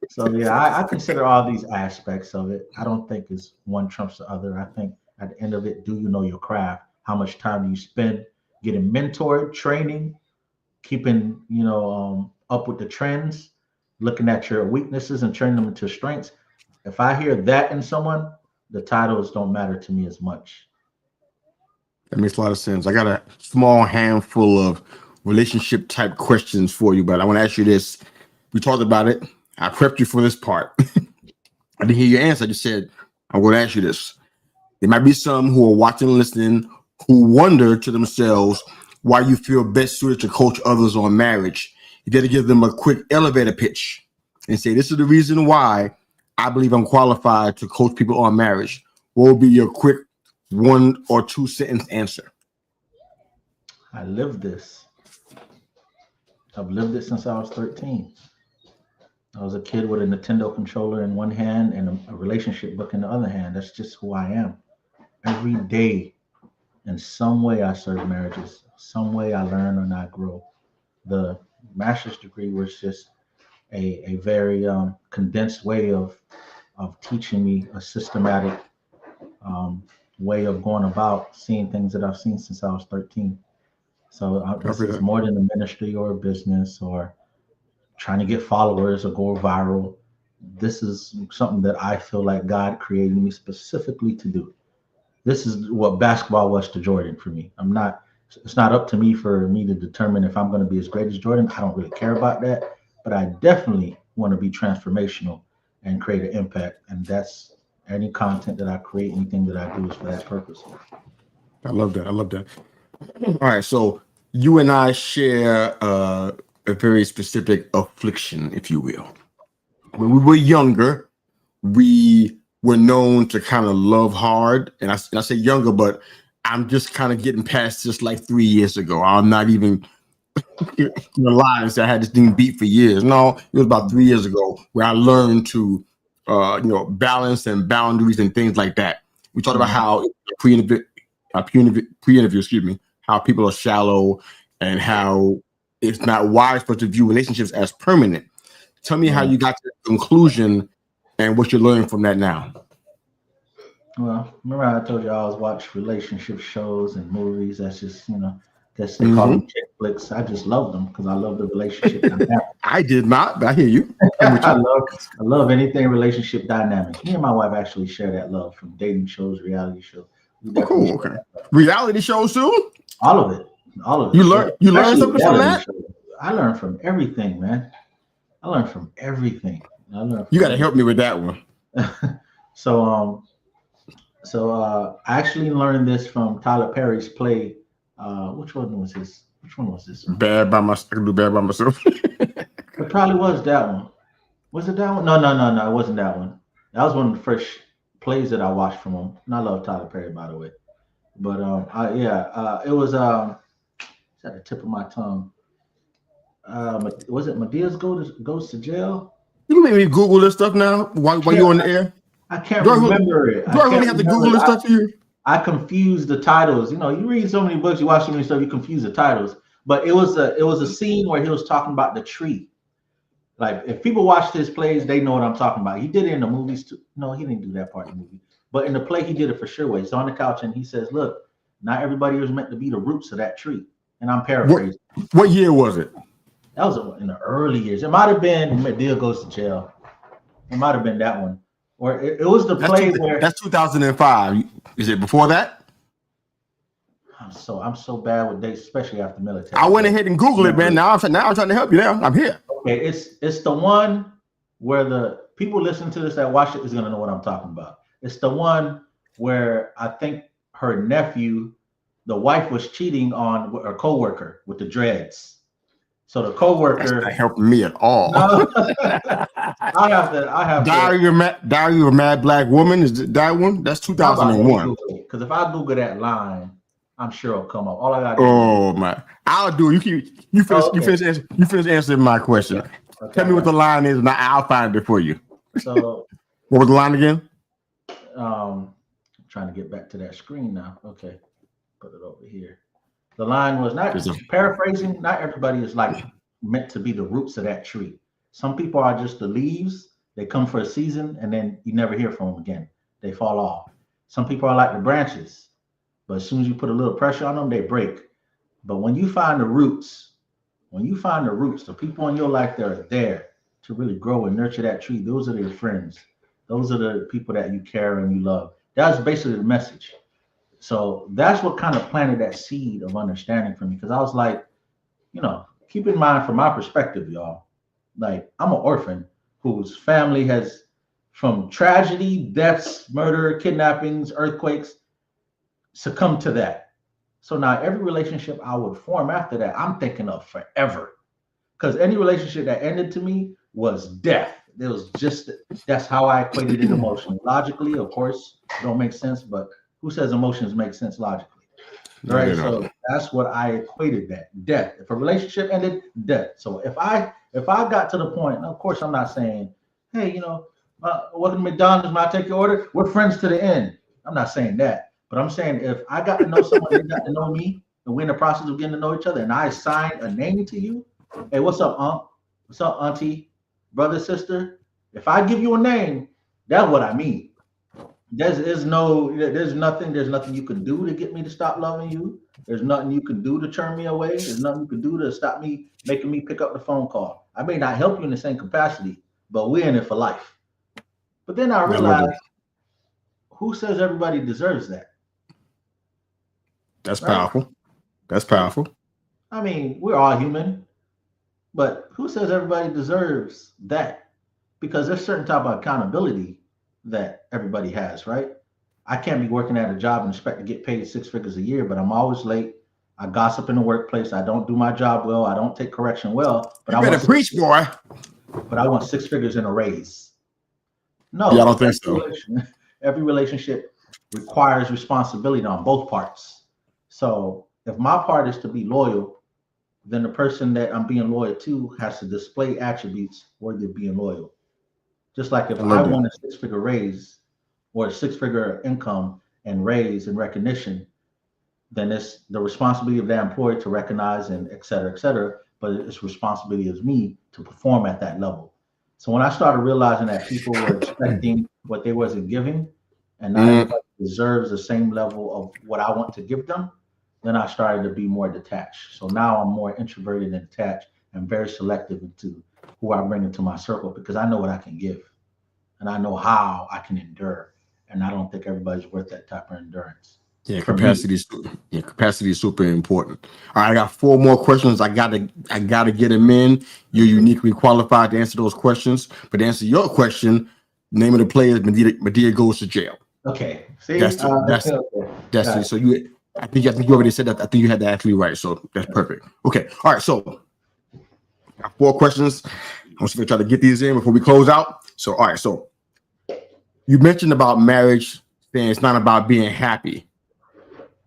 [SPEAKER 2] So yeah, I consider all these aspects of it. I don't think it's one trumps the other. I think at the end of it, do you know your craft? How much time do you spend getting mentored, training, keeping up with the trends, looking at your weaknesses and turning them into strengths? If I hear that in someone, the titles don't matter to me as much.
[SPEAKER 1] That makes a lot of sense. I got a small handful of relationship type questions for you, but I want to ask you this. We talked about it. I prepped you for this part. I didn't hear your answer. I just said, I'm going to ask you this. There might be some who are watching and listening who wonder to themselves why you feel best suited to coach others on marriage. You got to give them a quick elevator pitch and say, this is the reason why I believe I'm qualified to coach people on marriage. What will be your quick 1 or 2 sentence answer?
[SPEAKER 2] I live this. I've lived it since I was 13. I was a kid with a Nintendo controller in one hand and a relationship book in the other hand. That's just who I am. Every day, in some way, I serve marriages. Some way, I learn and I grow. The master's degree was just a very condensed way of teaching me a systematic um, way of going about seeing things that I've seen since I was 13. So this
[SPEAKER 1] Copy
[SPEAKER 2] is
[SPEAKER 1] that.
[SPEAKER 2] more than a ministry or a business or trying to get followers or go viral. This is something that I feel like God created me specifically to do. This is what basketball was to Jordan for me. It's not up to me for me to determine if I'm going to be as great as Jordan. I don't really care about that, but I definitely want to be transformational and create an impact. And that's any content that I create, anything that I do is for that purpose.
[SPEAKER 1] I love that. I love that. All right. So you and I share a very specific affliction, if you will. When we were younger, we were known to kind of love hard. And I say younger, but I'm just kind of getting past this like 3 years ago. I'm not even realized I had this thing beat for years. No, it was about 3 years ago where I learned to, balance and boundaries and things like that. We talked about
[SPEAKER 2] Mhm.
[SPEAKER 1] how pre-interview, excuse me, how people are shallow and how it's not wise for us to view relationships as permanent. Tell me how
[SPEAKER 2] Right.
[SPEAKER 1] you got to the conclusion and what you're learning from that now.
[SPEAKER 2] Well, remember how I told you I always watch relationship shows and movies. That's just, Guess they call them chick flicks. I just love them because I love the relationship dynamic.
[SPEAKER 1] I did not, but I hear you.
[SPEAKER 2] I love anything relationship dynamics. Me and my wife actually share that love from dating shows, reality shows. We
[SPEAKER 1] Oh,
[SPEAKER 2] definitely
[SPEAKER 1] cool. Okay. Reality shows too.
[SPEAKER 2] all of it, all of it.
[SPEAKER 1] You learn
[SPEAKER 2] Especially
[SPEAKER 1] something from
[SPEAKER 2] reality
[SPEAKER 1] that.
[SPEAKER 2] shows. I learn from everything, man. I learn from everything. I learn
[SPEAKER 1] You
[SPEAKER 2] from
[SPEAKER 1] got to help me with that one.
[SPEAKER 2] so I actually learned this from Tyler Perry's play. Which one was this? Which one was this?
[SPEAKER 1] Bad by myself. I can do bad by myself.
[SPEAKER 2] It probably was that one. Was it that one? No. It wasn't that one. That was one of the first plays that I watched from him. And I love Tyler Perry, by the way. But it was it's at the tip of my tongue. Was it Medea's goes to jail?
[SPEAKER 1] You make me Google this stuff now while you're on the air.
[SPEAKER 2] I can't remember it.
[SPEAKER 1] Do I really have to Google this stuff for you?
[SPEAKER 2] I confuse the titles. You know, you read so many books, you watch so many stuff, you confuse the titles. But it was a scene where he was talking about the tree. Like if people watch his plays, they know what I'm talking about. He did it in the movies too. No, he didn't do that part in the movie. But in the play, he did it for sure. Where he's on the couch and he says, "Look, not everybody was meant to be the roots of that tree." And I'm paraphrasing.
[SPEAKER 1] What year was it?
[SPEAKER 2] That was in the early years. It might have been Medea Goes to Jail. It might have been that one. Or it was the play where
[SPEAKER 1] that's 2005. Is it before that?
[SPEAKER 2] I'm so bad with dates, especially after military.
[SPEAKER 1] I went ahead and Googled it, man. Now I'm trying to help you. Now I'm here.
[SPEAKER 2] Okay, it's the one where the people listen to this that watch it is gonna know what I'm talking about. It's the one where I think her nephew, the wife was cheating on her coworker with the dreads. So the coworker
[SPEAKER 1] that's not helping me at all.
[SPEAKER 2] No, I have
[SPEAKER 1] Diary of a Mad Black Woman is that one? That's 2001.
[SPEAKER 2] Because if I Google that line, I'm sure it'll come up. All I got.
[SPEAKER 1] Oh my! I'll do it. You finish answering my question. Okay. Tell me what the line is, and I'll find it for you.
[SPEAKER 2] So,
[SPEAKER 1] what was the line again?
[SPEAKER 2] I'm trying to get back to that screen now. Okay, put it over here. The line was not paraphrasing. Not everybody is like meant to be the roots of that tree. Some people are just the leaves. They come for a season, and then you never hear from them again. They fall off. Some people are like the branches. But as soon as you put a little pressure on them, they break. But when you find the roots, the people in your life that are there to really grow and nurture that tree, those are your friends. Those are the people that you care and you love. That's basically the message. So that's what kind of planted that seed of understanding for me. Because I was like, keep in mind from my perspective, y'all, like I'm an orphan whose family has, from tragedy, deaths, murder, kidnappings, earthquakes, succumb to that. So now every relationship I would form after that, I'm thinking of forever. Because any relationship that ended to me was death. It was just, that's how I equated it emotionally. Logically, of course, it don't make sense, but who says emotions make sense logically? Right? So that's what I equated that. Death. If a relationship ended, death. So if I got to the point, and of course I'm not saying, hey, welcome to McDonald's, may I take your order? We're friends to the end. I'm not saying that. But I'm saying if I got to know someone, they got to know me, and we're in the process of getting to know each other, and I assign a name to you, hey, what's up, Unc? What's up, Auntie? Brother, sister? If I give you a name, that's what I mean. There's nothing you can do to get me to stop loving you. There's nothing you can do to turn me away. There's nothing you can do to stop me, making me pick up the phone call. I may not help you in the same capacity, but we're in it for life. But then I realized, who says everybody deserves that?
[SPEAKER 1] That's powerful. That's powerful.
[SPEAKER 2] I mean, we're all human, but who says everybody deserves that? Because there's certain type of accountability that everybody has, right? I can't be working at a job and expect to get paid 6 figures a year, but I'm always late. I gossip in the workplace. I don't do my job well. I don't take correction well. But
[SPEAKER 1] you better preach, boy.
[SPEAKER 2] But I want 6 figures in a raise. No,
[SPEAKER 1] yeah, I don't think so.
[SPEAKER 2] Every relationship requires responsibility on both parts. So if my part is to be loyal, then the person that I'm being loyal to has to display attributes worthy of being loyal. Just like if I want a 6-figure raise or a 6-figure income and raise and recognition, then it's the responsibility of that employer to recognize and et cetera, but it's responsibility of me to perform at that level. So when I started realizing that people were expecting what they wasn't giving, and not everybody deserves the same level of what I want to give them, then I started to be more detached. So now I'm more introverted and detached and very selective into who I bring into my circle because I know what I can give and I know how I can endure. And I don't think everybody's worth that type of endurance.
[SPEAKER 1] Yeah,
[SPEAKER 2] For me,
[SPEAKER 1] capacity is super important. All right, I got 4 more questions. I gotta get them in. You're uniquely qualified to answer those questions. But to answer your question, name of the player is Medea goes to jail.
[SPEAKER 2] okay. See,
[SPEAKER 1] That's
[SPEAKER 2] okay.
[SPEAKER 1] Destiny. So I think you already said that. I think you had that actually right. So that's perfect. Okay. All right. So I got 4 questions. I'm just gonna try to get these in before we close out. So all right. So you mentioned about marriage, saying it's not about being happy.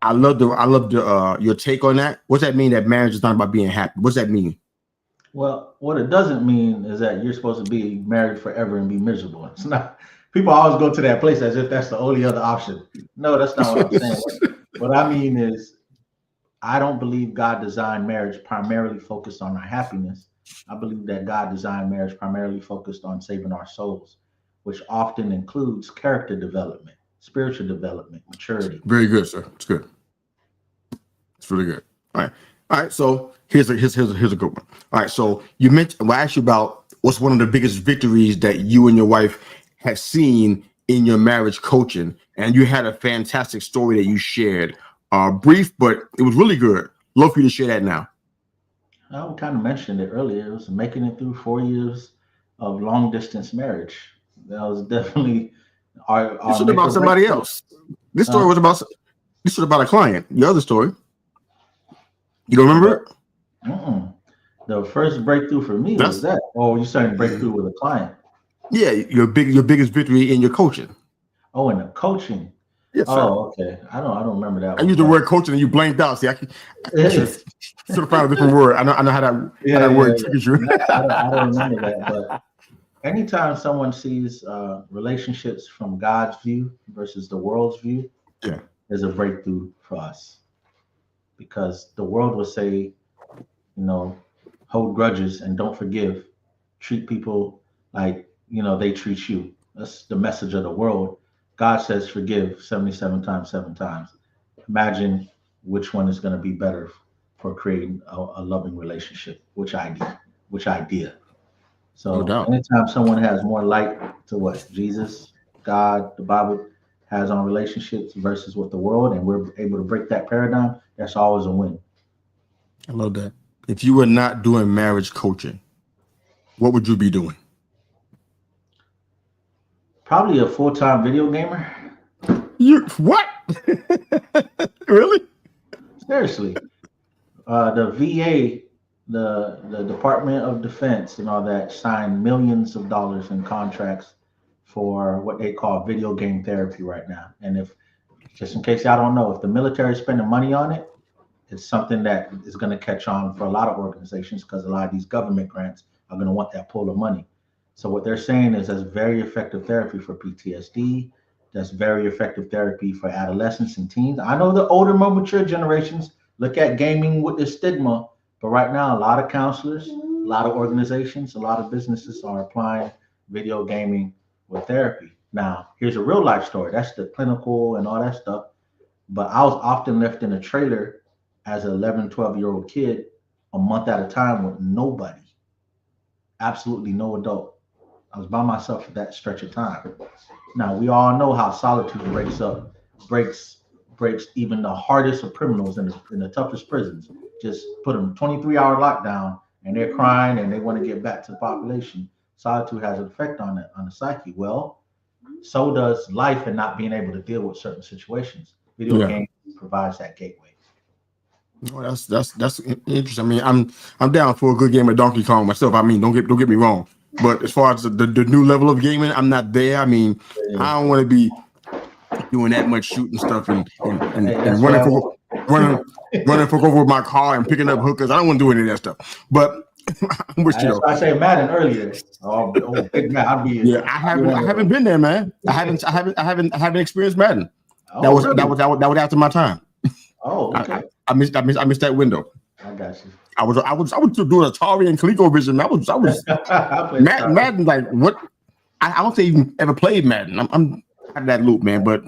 [SPEAKER 1] I love the your take on that. What's that mean that marriage is not about being happy? What's that mean?
[SPEAKER 2] Well, what it doesn't mean is that you're supposed to be married forever and be miserable. It's not. People always go to that place as if that's the only other option. No, that's not what I'm saying. What I mean is, I don't believe God designed marriage primarily focused on our happiness. I believe that God designed marriage primarily focused on saving our souls, which often includes character development, spiritual development, maturity.
[SPEAKER 1] Very good, sir. It's good. It's really good. All right. All right. So here's a good one. All right. So you mentioned, well, I asked you about what's one of the biggest victories that you and your wife have seen in your marriage coaching, and you had a fantastic story that you shared. Brief, but it was really good. Love for you to share that now.
[SPEAKER 2] I kind of mentioned it earlier. It was making it through 4 years of long distance marriage. That was definitely
[SPEAKER 1] This
[SPEAKER 2] our
[SPEAKER 1] was
[SPEAKER 2] make
[SPEAKER 1] about
[SPEAKER 2] or break.
[SPEAKER 1] somebody else. This story was about a client. Your other story. You don't remember it?
[SPEAKER 2] The first breakthrough for me was that. Oh, you started breakthrough with a client.
[SPEAKER 1] Yeah, your biggest victory in your coaching.
[SPEAKER 2] Oh, in the coaching.
[SPEAKER 1] Yes, sir.
[SPEAKER 2] Oh, okay. I don't remember that.
[SPEAKER 1] I used the word coaching and you blanked out. See, I should have found a different word. I know how that word triggers you.
[SPEAKER 2] I don't remember that, but anytime someone sees relationships from God's view versus the world's view,
[SPEAKER 1] yeah,
[SPEAKER 2] is a breakthrough for us. Because the world will say, hold grudges and don't forgive. Treat people like, they treat you. That's the message of the world. God says forgive 77 times, 7 times. Imagine which one is going to be better for creating a loving relationship, which idea. So
[SPEAKER 1] no doubt.
[SPEAKER 2] anytime someone has more light to what Jesus, God, the Bible has on relationships versus what the world, and we're able to break that paradigm, that's always a win.
[SPEAKER 1] I love that. If you were not doing marriage coaching, what would you be doing?
[SPEAKER 2] Probably a full-time video gamer.
[SPEAKER 1] You what? Really?
[SPEAKER 2] Seriously. The VA, the Department of Defense and all that signed millions of dollars in contracts for what they call video game therapy right now. And if, just in case y'all don't know, if the military is spending money on it, it's something that is going to catch on for a lot of organizations because a lot of these government grants are going to want that pool of money. So what they're saying is that's very effective therapy for PTSD. That's very effective therapy for adolescents and teens. I know the older, more mature generations look at gaming with the stigma, but right now, a lot of counselors, a lot of organizations, a lot of businesses are applying video gaming with therapy. Now, here's a real life story. That's the clinical and all that stuff. But I was often left in a trailer as an 11, 12-year-old kid a month at a time with nobody, absolutely no adult. I was by myself for that stretch of time. Now, we all know how solitude breaks even the hardest of criminals in the toughest prisons. Just put them 23-hour lockdown and they're crying and they want to get back to the population. Solitude has an effect on the psyche. Well, so does life and not being able to deal with certain situations. Video games provides that gateway.
[SPEAKER 1] Well, that's interesting. I mean, I'm down for a good game of Donkey Kong myself. I mean, don't get me wrong. But as far as the new level of gaming, I'm not there. I mean, I don't want to be doing that much shooting stuff and running folk over with my car and picking up hookers. I don't want to do any of that stuff. But I'm with you though.
[SPEAKER 2] I said Madden earlier. Oh, big man,
[SPEAKER 1] I haven't been there, man. I haven't experienced Madden. That was after my time.
[SPEAKER 2] Oh, okay.
[SPEAKER 1] I missed that window.
[SPEAKER 2] I got you.
[SPEAKER 1] I was doing Atari and ColecoVision. I was Madden. Like what? I don't think even ever played Madden. I'm out of that loop, man. But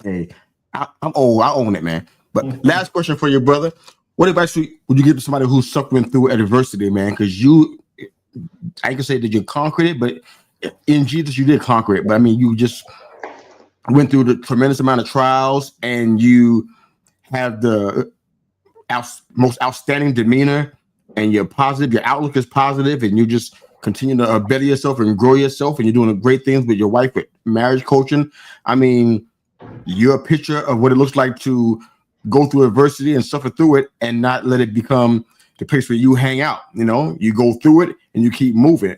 [SPEAKER 1] hey, I'm old. I own it, man. But last question for your brother: what advice would you give to somebody who's suffering through adversity, man? Because I can say that you conquered it, but in Jesus you did conquer it. But I mean, you just went through the tremendous amount of trials, and you have the most outstanding demeanor, and you're positive. Your outlook is positive, and you just continue to better yourself and grow yourself, and you're doing great things with your wife with marriage coaching. I mean, you're a picture of what it looks like to go through adversity and suffer through it and not let it become the place where you hang out. You know, you go through it and you keep moving.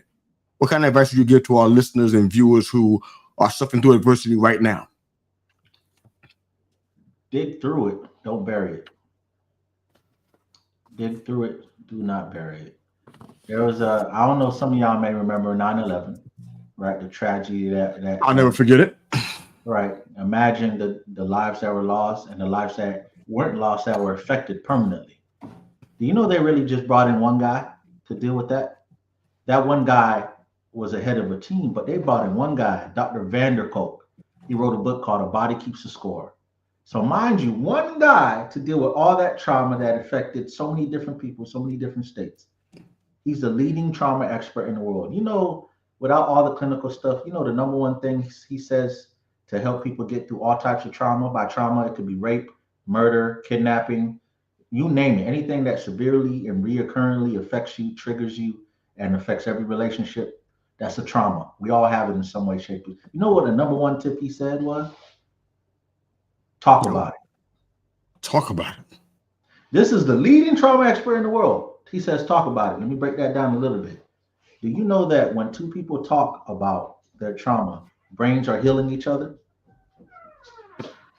[SPEAKER 1] What kind of advice would you give to our listeners and viewers who are suffering through adversity right now?
[SPEAKER 2] Dig through it. Don't bury it. Dig through it. Do not bury it. There was I don't know, some of y'all may remember 9/11, right? The tragedy that
[SPEAKER 1] I'll never forget it.
[SPEAKER 2] right. Imagine the lives that were lost and the lives that weren't lost that were affected permanently. Do you know they really just brought in one guy to deal with that? That one guy was a head of a team, but they brought in one guy, Dr. Vanderkolk. He wrote a book called A Body Keeps a Score. So mind you, one guy to deal with all that trauma that affected so many different people, so many different states. He's the leading trauma expert in the world. You know, without all the clinical stuff, you know, the number one thing he says to help people get through all types of trauma. By trauma, it could be rape, murder, kidnapping, you name it. Anything that severely and reoccurringly affects you, triggers you, and affects every relationship, that's a trauma. We all have it in some way, shape. You know what the number one tip he said was? Talk about it.
[SPEAKER 1] Talk about it.
[SPEAKER 2] This is the leading trauma expert in the world. He says, talk about it. Let me break that down a little bit. Do you know that when two people talk about their trauma, brains are healing each other?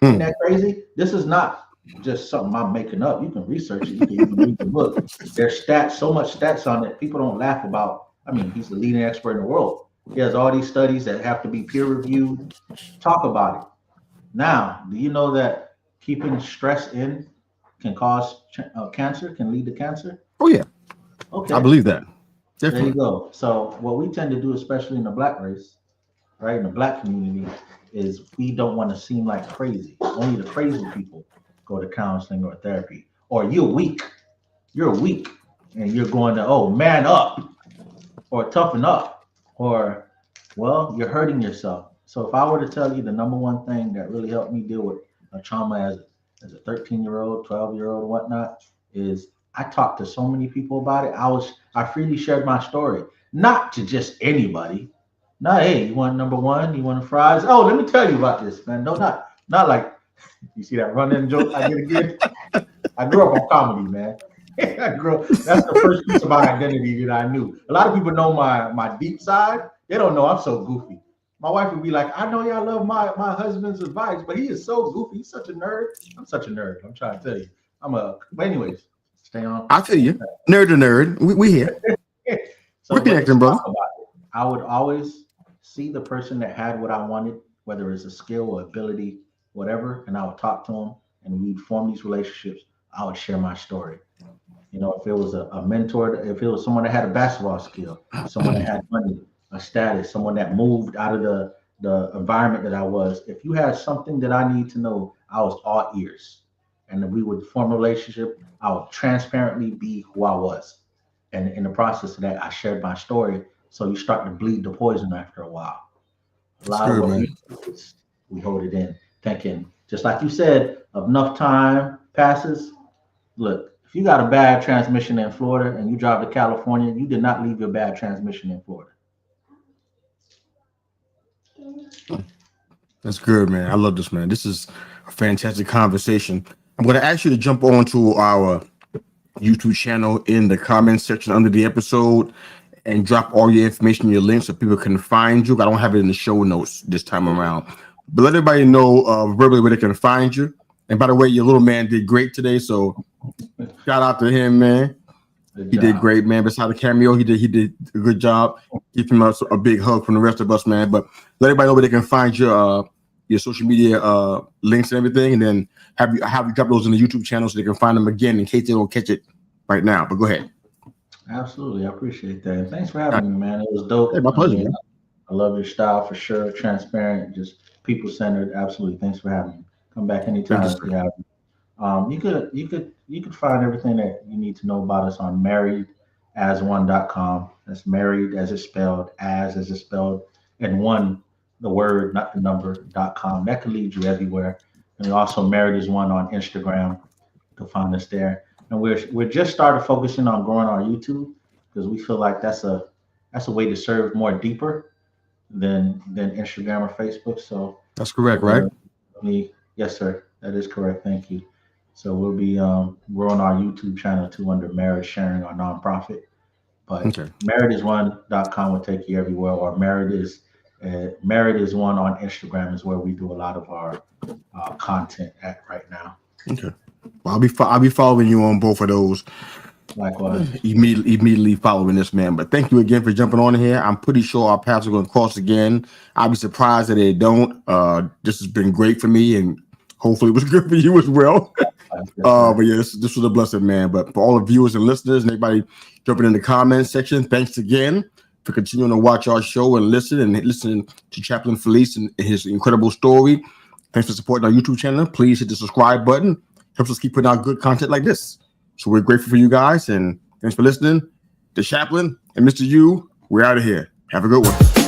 [SPEAKER 2] Isn't that crazy? This is not just something I'm making up. You can research it. You can even read the book. There's stats, so much stats on it. People don't laugh about. I mean, he's the leading expert in the world. He has all these studies that have to be peer reviewed. Talk about it. Now, do you know that keeping stress in can cause cancer, can lead to cancer?
[SPEAKER 1] Oh, yeah.
[SPEAKER 2] Okay.
[SPEAKER 1] I believe that. Definitely.
[SPEAKER 2] There you go. So what we tend to do, especially in the Black race, right, in the Black community, is we don't want to seem like crazy. Only the crazy people go to counseling or therapy. Or you're weak. You're weak. And you're going to, oh, man up. Or toughen up. Or, well, you're hurting yourself. So if I were to tell you the number one thing that really helped me deal with a trauma as a 13-year-old, 12-year-old, whatnot, is I talked to so many people about it. I freely shared my story, not to just anybody. No, hey, you want number one? You want fries? Oh, let me tell you about this, man. No, not like you see that run-in joke I did again. I grew up on comedy, man. That's the first piece of my identity that I knew. A lot of people know my deep side. They don't know I'm so goofy. My wife would be like, I know y'all love my husband's advice, but he is so goofy. He's such a nerd. I'm such a nerd. I'm trying to tell you. But anyways, stay on.
[SPEAKER 1] I feel you. Nerd to nerd. We here.
[SPEAKER 2] So
[SPEAKER 1] we're connecting, bro.
[SPEAKER 2] I would always see the person that had what I wanted, whether it's a skill or ability, whatever, and I would talk to them and we'd form these relationships. I would share my story. You know, if it was a mentor, if it was someone that had a basketball skill, someone that had money, a status, someone that moved out of the environment that I was, if you had something that I need to know, I was all ears. And then we would form a relationship. I would transparently be who I was. And in the process of that, I shared my story. So you start to bleed the poison after a while. A lot of what we do is we hold it in, thinking, just like you said, enough time passes. Look, if you got a bad transmission in Florida and you drive to California, you did not leave your bad transmission in Florida.
[SPEAKER 1] That's good, man. I love this, man. This is a fantastic conversation. I'm going to ask you to jump on to our YouTube channel in the comments section under the episode and drop all your information, your links, so people can find you. I don't have it in the show notes this time around, but let everybody know verbally where they can find you. And by the way, your little man did great today, so shout out to him, man. He did great, man. Beside the cameo, he did a good job. Give him a big hug from the rest of us, man. But let everybody know where they can find your social media links and everything, and then have you drop those in the YouTube channel so they can find them again in case they don't catch it right now. But go ahead.
[SPEAKER 2] Absolutely, I appreciate that. Thanks for having me, man. It was dope.
[SPEAKER 1] Hey, my pleasure, man.
[SPEAKER 2] I love your style for sure. Transparent, just people centered. Absolutely. Thanks for having me. Come back anytime if you have me. You could find everything that you need to know about us on marriedasone.com. That's married as it's spelled, as it's spelled, and one, the word, not the number.com. That could lead you everywhere. And we also married as one on Instagram. You can find us there. And we're just started focusing on growing our YouTube because we feel like that's a way to serve more deeper than Instagram or Facebook. So
[SPEAKER 1] That's correct, right?
[SPEAKER 2] we're yes, sir. That is correct. Thank you. So we'll be growing our YouTube channel too under Marriage Sharing, our nonprofit. But
[SPEAKER 1] Okay.
[SPEAKER 2] marriedisone.com will take you everywhere, or Married is one on Instagram is where we do a lot of our content at right now.
[SPEAKER 1] Okay. Well, I'll be following you on both of those.
[SPEAKER 2] Likewise.
[SPEAKER 1] Immediately following this, man. But thank you again for jumping on here. I'm pretty sure our paths are going to cross again. I'll be surprised that they don't. This has been great for me, and hopefully it was good for you as well. But yeah, this was a blessing, man. But for all the viewers and listeners and everybody jumping in the comments section, thanks again for continuing to watch our show and listen to Chaplain Felice and his incredible story. Thanks for supporting our YouTube channel. Please hit the subscribe button. Helps us keep putting out good content like this. So we're grateful for you guys, and thanks for listening. The Chaplain and Mr. U, we're out of here. Have a good one.